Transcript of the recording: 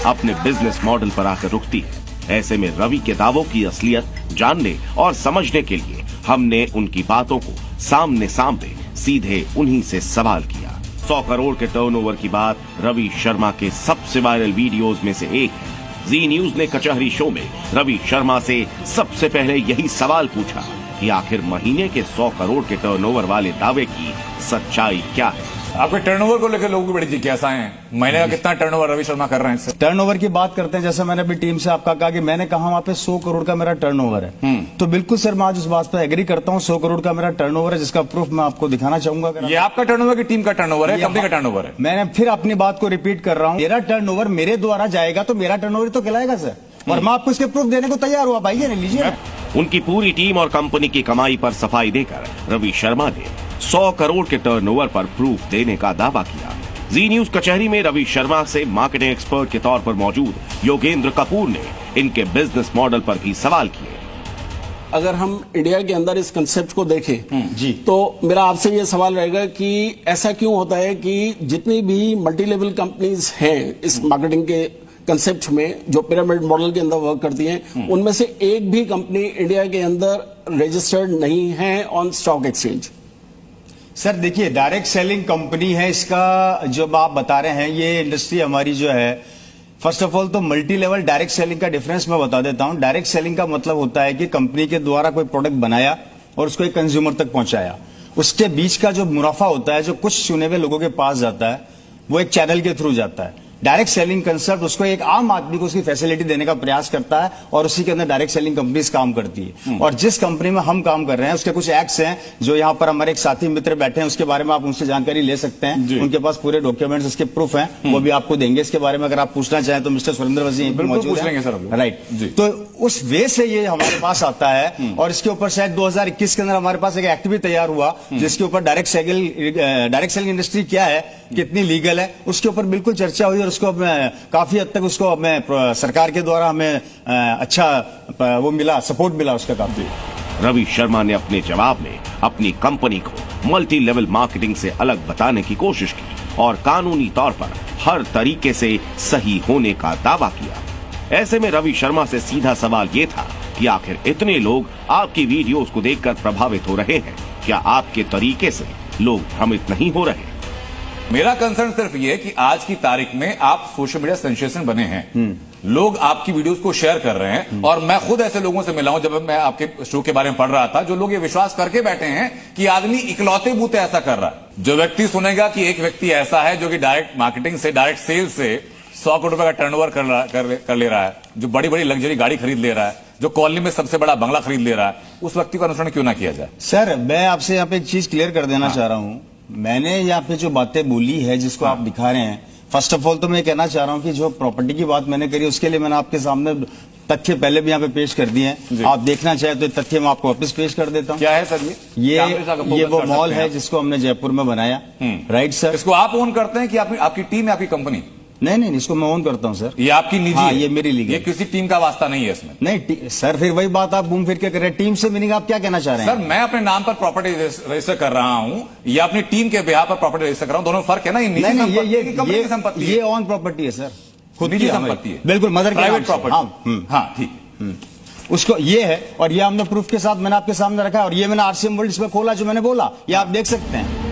अपने business model पर आकर रुकती है। ऐसे में रवि के दावों की असलियत जानने और समझने के लिए हमने उनकी बातों को सामने सामने सीधे उन्हीं से सवाल किया। 100 करोड़ के टर्नओवर की बात रवि शर्मा के सबसे वायरल वीडियोस में से एक है। जी न्यूज ने कचहरी शो में रवि शर्मा से सबसे पहले यही सवाल पूछा कि आखिर महीने के 100 करोड़ के टर्नओवर वाले दावे की सच्चाई क्या है। आपके टर्नओवर को लेकर लोगों की बड़ी जिज्ञासा है, महीने का कितना टर्नओवर रवि शर्मा कर रहे हैं? टर्नओवर की बात करते हैं, जैसे मैंने अभी टीम से आपका कहा कि मैंने कहा वहां पे 100 करोड़ का मेरा टर्नओवर है, तो बिल्कुल सर मैं आज उस बात पर एग्री करता हूं। 100 करोड़ का मेरा टर्नओवर है, जिसका प्रूफ मैं आपको दिखाना चाहूंगा। ये आपका टर्नओवर की टीम का टर्नओवर है, कंपनी का टर्नओवर है? मैंने फिर अपनी बात को रिपीट कर रहा हूँ, मेरा टर्नओवर मेरे द्वारा जाएगा तो मेरा टर्नओवर तो कहलाएगा सर, और मैं आपको इसके प्रूफ देने को तैयार हूँ। आप आइए ना, लीजिए। उनकी पूरी टीम और कंपनी की कमाई पर सफाई देकर रवि शर्मा ने 100 करोड़ के टर्नओवर पर प्रूफ देने का दावा किया। जी न्यूज कचहरी में रवि शर्मा से मार्केटिंग एक्सपर्ट के तौर पर मौजूद योगेंद्र कपूर ने इनके बिजनेस मॉडल पर भी सवाल किए। अगर हम इंडिया के अंदर इस कंसेप्ट को देखें जी, तो मेरा आपसे ये सवाल रहेगा कि ऐसा क्यों होता है कि जितनी भी मल्टी लेवल कंपनीज हैं इस मार्केटिंग के कंसेप्ट में, जो पिरामिड मॉडल के अंदर वर्क करती हैं, उनमें से एक भी कंपनी इंडिया के अंदर रजिस्टर्ड नहीं है ऑन स्टॉक एक्सचेंज। सर देखिए, डायरेक्ट सेलिंग कंपनी है, इसका जो आप बता रहे हैं ये इंडस्ट्री हमारी जो है, फर्स्ट ऑफ ऑल तो मल्टी लेवल डायरेक्ट सेलिंग का डिफरेंस मैं बता देता हूं। डायरेक्ट सेलिंग का मतलब होता है कि कंपनी के द्वारा कोई प्रोडक्ट बनाया और उसको एक कंज्यूमर तक पहुंचाया, उसके बीच का जो मुनाफा होता है जो कुछ चुने हुए लोगों के पास जाता है वो एक चैनल के थ्रू जाता है। डायरेक्ट सेलिंग कंसेप्ट उसको एक आम आदमी को उसकी फैसिलिटी देने का प्रयास करता है और उसी के अंदर डायरेक्ट सेलिंग कंपनीज काम करती है। और जिस कंपनी में हम काम कर रहे हैं उसके कुछ एक्ट्स हैं जो यहाँ पर हमारे एक साथी मित्र बैठे हैं, उसके बारे में आप उनसे जानकारी ले सकते हैं। उनके पास पूरे डॉक्यूमेंट्स, उसके प्रूफ हैं, वो भी आपको देंगे। इसके बारे में अगर आप पूछना चाहें तो मिस्टर सुरेंद्र वसी मौजूद है, राइट। तो उस वे से ये हमारे पास आता है और इसके ऊपर शायद 2021 के अंदर हमारे पास एक एक्ट भी तैयार हुआ जिसके ऊपर डायरेक्ट सेलिंग इंडस्ट्री क्या है, कितनी लीगल है, उसके ऊपर बिल्कुल चर्चा हुई और उसको काफी हद तक उसको हमें सरकार के द्वारा हमें अच्छा वो मिला, सपोर्ट मिला उसका काफी। रवि शर्मा ने अपने जवाब में अपनी कंपनी को मल्टी लेवल मार्केटिंग से अलग बताने की कोशिश की और कानूनी तौर पर हर तरीके से सही होने का दावा किया। ऐसे में रवि शर्मा से सीधा सवाल ये था कि आखिर इतने लोग आपकी वीडियोस को देखकर प्रभावित हो रहे हैं, क्या आपके तरीके से लोग भ्रमित नहीं हो रहे? मेरा कंसर्न सिर्फ ये कि आज की तारीख में आप सोशल मीडिया सेंसेशन बने हैं, लोग आपकी वीडियोस को शेयर कर रहे हैं, और मैं खुद ऐसे लोगों से मिला हूं जब मैं आपके शो के बारे में पढ़ रहा था, जो लोग ये विश्वास करके बैठे हैं कि आदमी इकलौते बूते ऐसा कर रहा है। जो व्यक्ति सुनेगा कि एक व्यक्ति ऐसा है जो कि डायरेक्ट मार्केटिंग से, डायरेक्ट सेल से 100 करोड़ रुपए का टर्नओवर कर ले रहा है, जो बड़ी बड़ी लग्जरी गाड़ी खरीद ले रहा है, जो कॉलोनी में सबसे बड़ा बंगला खरीद ले रहा है, उस व्यक्ति का अनुसरण क्यों ना किया जाए? सर मैं आपसे यहाँ पे एक चीज क्लियर कर देना चाह रहा हूं। मैंने यहाँ पे जो बातें बोली है जिसको आप दिखा रहे हैं, फर्स्ट ऑफ ऑल तो मैं कहना चाह रहा हूँ कि जो प्रॉपर्टी की बात मैंने करी उसके लिए मैंने आपके सामने तथ्य पहले भी यहाँ पे पेश कर दिए हैं। आप देखना चाहे तो तथ्य मैं आपको वापस पेश कर देता हूँ। क्या है सर ये वो मॉल है जिसको हमने जयपुर में बनाया, राइट सर। इसको आप ओन करते हैं कि आपकी टीम है, आपकी कंपनी? नहीं, इसको मैं ओन करता हूँ सर। ये आपकी निजी है? ये मेरी लीगल। ये किसी टीम का वास्ता नहीं है इसमें? नहीं सर, फिर वही बात आप घूम फिर के कर रहे हैं। टीम से मीनिंग आप क्या कहना चाह रहे हैं? सर मैं अपने नाम पर प्रॉपर्टी रजिस्टर कर रहा हूँ या अपनी टीम के बिहार पर प्रॉपर्टी रजिस्टर कर रहा हूँ, दोनों फर्क है ना? ये संपत्ति, ये ऑन प्रॉपर्टी है सर, खुद निजी संपत्ति है, बिल्कुल मदर प्राइवेट प्रॉपर्टी। हाँ ठीक, उसको ये है और ये हमने प्रूफ के साथ मैंने आपके सामने रखा है और ये मैंने आरसीएम वर्ल्ड इसमें खोला जो मैंने बोला, ये आप देख सकते हैं।